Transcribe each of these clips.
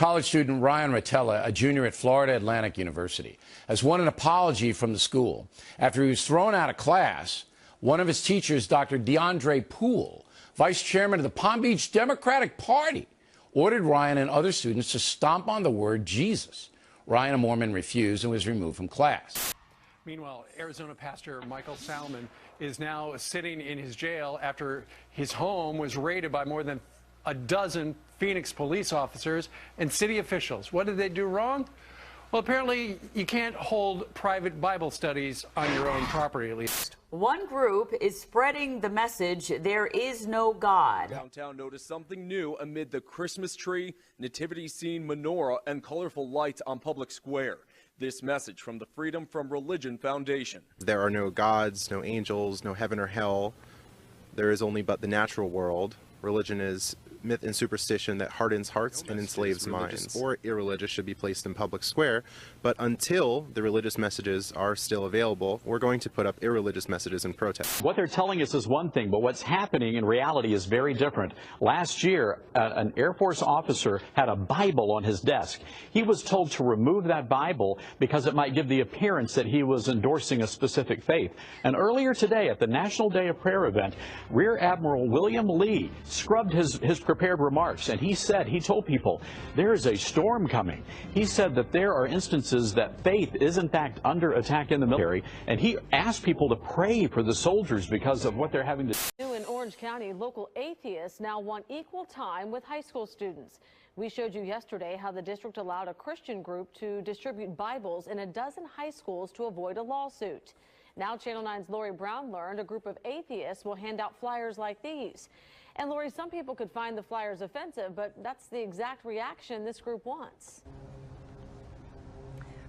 College student Ryan Rotella, a junior at Florida Atlantic University, has won an apology from the school after he was thrown out of class. One of his teachers, Dr. DeAndre Poole, vice chairman of the Palm Beach Democratic Party, ordered Ryan and other students to stomp on the word Jesus. Ryan, a Mormon, refused and was removed from class. Meanwhile, Arizona pastor Michael Salmon is now sitting in his jail after his home was raided by more than a dozen Phoenix police officers and city officials. What did they do wrong? Well, apparently you can't hold private Bible studies on your own property, at least. One group is spreading the message, there is no God. Downtown noticed something new amid the Christmas tree, nativity scene, menorah, and colorful lights on Public Square. This message from the Freedom from Religion Foundation. There are no gods, no angels, no heaven or hell. There is only but the natural world. Religion is myth and superstition that hardens hearts and enslaves minds. Or irreligious should be placed in public square, but until the religious messages are still available, we're going to put up irreligious messages in protest. What they're telling us is one thing, but what's happening in reality is very different. Last year, an Air Force officer had a Bible on his desk. He was told to remove that Bible because it might give the appearance that he was endorsing a specific faith. And earlier today, at the National Day of Prayer event, Rear Admiral William Lee scrubbed his prepared remarks, and he told people there is a storm coming. He said that there are instances that faith is in fact under attack in the military, and he asked people to pray for the soldiers because of what they're having to do. In Orange County, local atheists now want equal time with high school students. We showed you yesterday how the district allowed a Christian group to distribute Bibles in a dozen high schools to avoid a lawsuit. Now Channel 9's Lori Brown learned a group of atheists will hand out flyers like these. And Lori, some people could find the flyers offensive, but that's the exact reaction this group wants.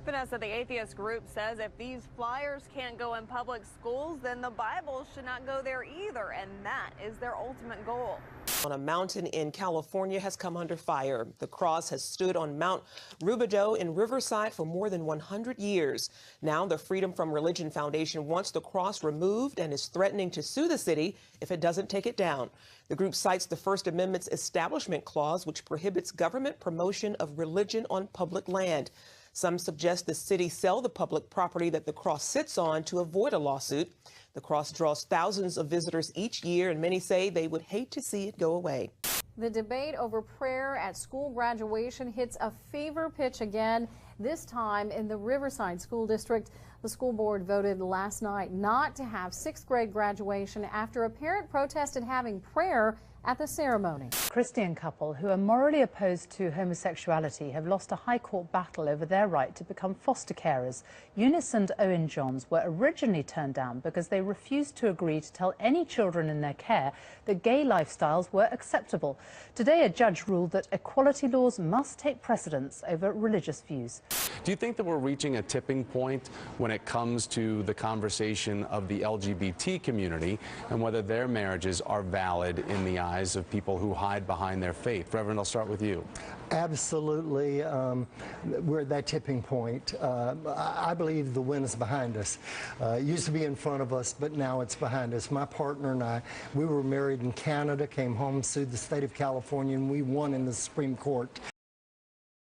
Vanessa, the atheist group says if these flyers can't go in public schools, then the Bible should not go there either, and that is their ultimate goal. On a mountain in California has come under fire. The cross has stood on Mount Rubidoux in Riverside for more than 100 years. Now the Freedom from Religion Foundation wants the cross removed and is threatening to sue the city if it doesn't take it down. The group cites the First Amendment's Establishment Clause, which prohibits government promotion of religion on public land. Some suggest the city sell the public property that the cross sits on to avoid a lawsuit. The cross draws thousands of visitors each year, and many say they would hate to see it go away. The debate over prayer at school graduation hits a fever pitch again, this time in the Riverside School District. The school board voted last night not to have sixth grade graduation after a parent protested having prayer at the ceremony. A Christian couple who are morally opposed to homosexuality have lost a high court battle over their right to become foster carers. Eunice and Owen Johns were originally turned down because they refused to agree to tell any children in their care that gay lifestyles were acceptable. Today, a judge ruled that equality laws must take precedence over religious views. Do you think that we're reaching a tipping point when it comes to the conversation of the LGBT community and whether their marriages are valid in the eyes of people who hide behind their faith? Reverend, I'll start with you. Absolutely. We're at that tipping point. I believe the win is behind us. It used to be in front of us, but now it's behind us. My partner and I, we were married in Canada, came home, sued the state of California, and we won in the Supreme Court.